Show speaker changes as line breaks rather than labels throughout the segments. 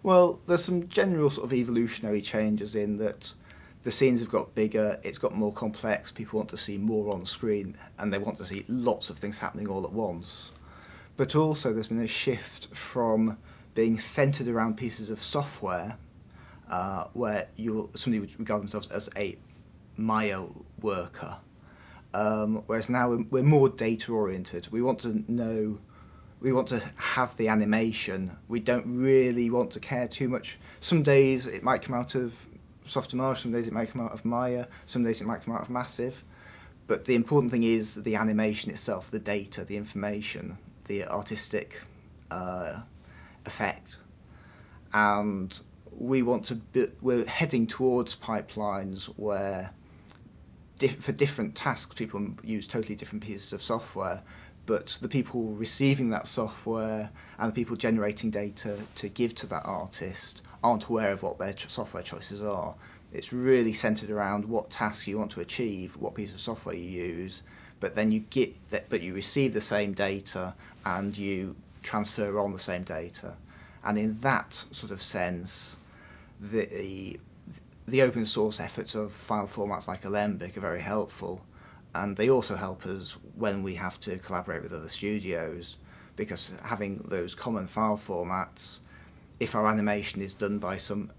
Well, there's some general sort of evolutionary changes in that the scenes have got bigger, it's got more complex, people want to see more on screen, and they want to see lots of things happening all at once. But also there's been a shift from being centred around pieces of software, where somebody would regard themselves as a Maya worker, whereas now we're more data oriented. We want to know, we want to have the animation. We don't really want to care too much. Some days it might come out of Softimage, some days it might come out of Maya, some days it might come out of Massive. But the important thing is the animation itself, the data, the information, the artistic effect. And we're heading towards pipelines where for different tasks people use totally different pieces of software, but the people receiving that software and the people generating data to give to that artist aren't aware of what their software choices are. It's really centered around what task you want to achieve, what piece of software you use, but then you receive the same data and you transfer on the same data. And in that sort of sense, the open source efforts of file formats like Alembic are very helpful, and they also help us when we have to collaborate with other studios, because having those common file formats, if our animation is done by some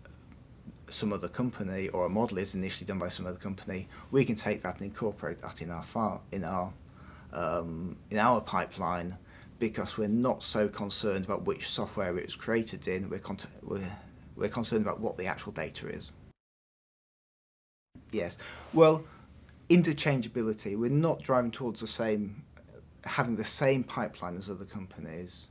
other company, or a model is initially done by some other company, we can take that and incorporate that in our file, in our pipeline, because we're not so concerned about which software it was created in. We're concerned about what the actual data is. Yes, well, interchangeability. We're not driving towards having the same pipeline as other companies,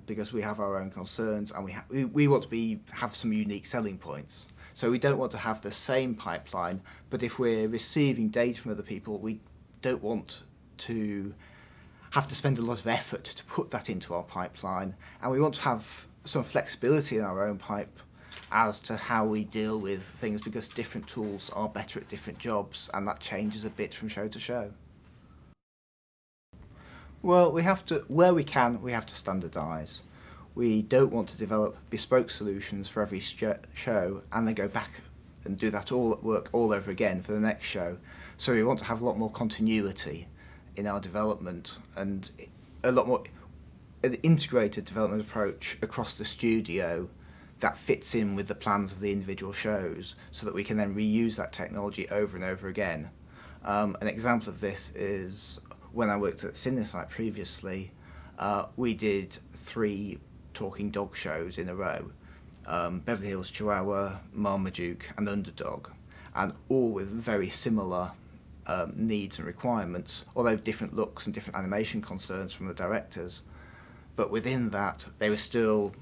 because we have our own concerns, and we want to have some unique selling points. So we don't want to have the same pipeline, but if we're receiving data from other people, we don't want to have to spend a lot of effort to put that into our pipeline, and we want to have some flexibility in our own pipe as to how we deal with things, because different tools are better at different jobs, and that changes a bit from show to show. Well, where we can, we have to standardise. We don't want to develop bespoke solutions for every show and then go back and do that work all over again for the next show. So we want to have a lot more continuity in our development, and a lot more an integrated development approach across the studio that fits in with the plans of the individual shows, so that we can then reuse that technology over and over again. An example of this is when I worked at CineSite previously. We did 3 talking dog shows in a row, Beverly Hills Chihuahua, Marmaduke and Underdog, and all with very similar needs and requirements, although different looks and different animation concerns from the directors. But within that, they were still,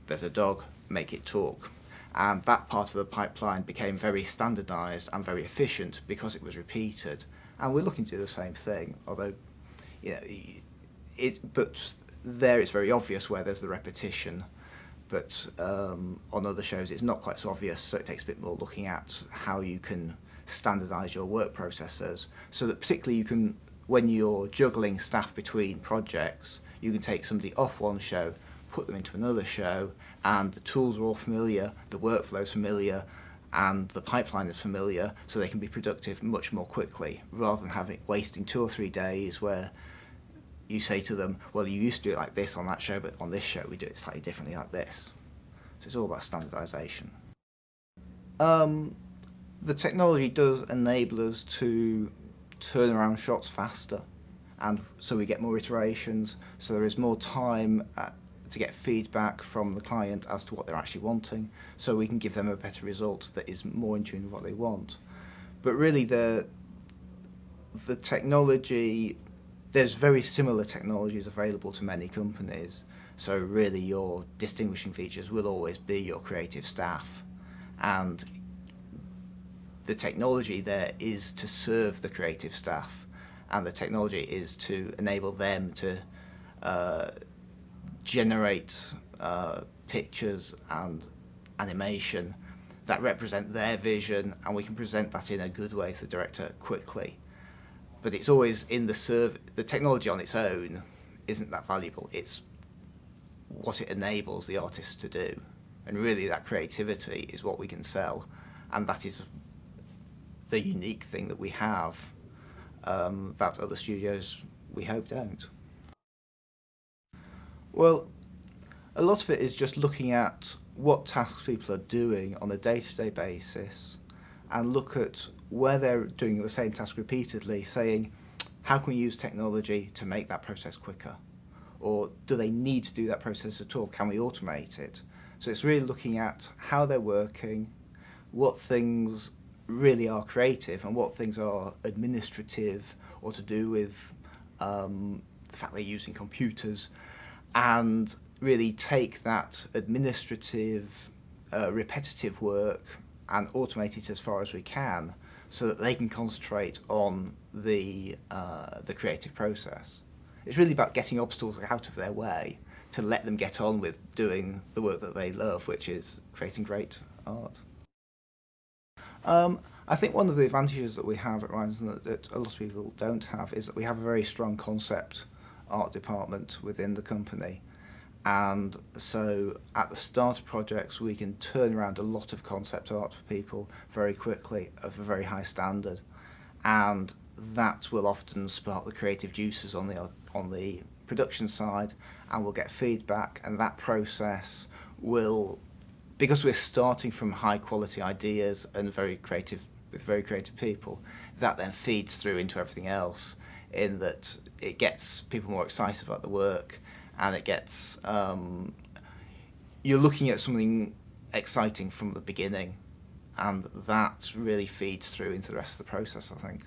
there's a dog, make it talk. And that part of the pipeline became very standardised and very efficient because it was repeated. And we're looking to do the same thing, although, but there it's very obvious where there's the repetition. But on other shows it's not quite so obvious, so it takes a bit more looking at how you can standardise your work processes, so that particularly you can, when you're juggling staff between projects, you can take somebody off one show, put them into another show, and the tools are all familiar, the workflow is familiar, and the pipeline is familiar, so they can be productive much more quickly, rather than wasting 2 or 3 days where you say to them, well, you used to do it like this on that show, but on this show we do it slightly differently like this. So it's all about standardisation. The technology does enable us to turn around shots faster, and so we get more iterations, so there is more time to get feedback from the client as to what they're actually wanting, so we can give them a better result that is more in tune with what they want. But really the technology, there's very similar technologies available to many companies, so really your distinguishing features will always be your creative staff, and the technology there is to serve the creative staff, and the technology is to enable them to generate pictures and animation that represent their vision, and we can present that in a good way to the director quickly. But it's always in the technology on its own isn't that valuable. It's what it enables the artists to do. And really that creativity is what we can sell, and that is the unique thing that we have, that other studios, we hope, don't. Well, a lot of it is just looking at what tasks people are doing on a day-to-day basis, and look at where they're doing the same task repeatedly, saying, how can we use technology to make that process quicker? Or do they need to do that process at all? Can we automate it? So it's really looking at how they're working, what things really are creative and what things are administrative or to do with the fact they're using computers, and really take that administrative, repetitive work and automate it as far as we can, so that they can concentrate on the creative process. It's really about getting obstacles out of their way to let them get on with doing the work that they love, which is creating great art. I think one of the advantages that we have at Ryerson that a lot of people don't have is that we have a very strong concept art department within the company. And so at the start of projects we can turn around a lot of concept art for people very quickly of a very high standard, and that will often spark the creative juices on the production side, and we'll get feedback, and that process will, because we're starting from high quality ideas and with very creative people, that then feeds through into everything else, in that it gets people more excited about the work, and it gets you're looking at something exciting from the beginning, and that really feeds through into the rest of the process, I think.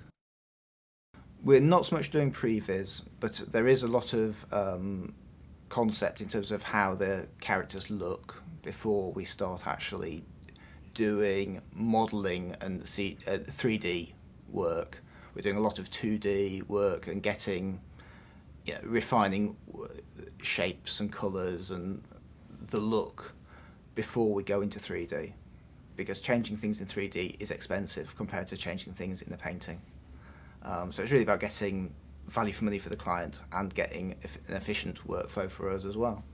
We're not so much doing previs, but there is a lot of concept in terms of how the characters look before we start actually doing modelling and 3D work. We're doing a lot of 2D work and getting, refining shapes and colours and the look before we go into 3D, because changing things in 3D is expensive compared to changing things in a painting. So it's really about getting value for money for the client and getting an efficient workflow for us as well.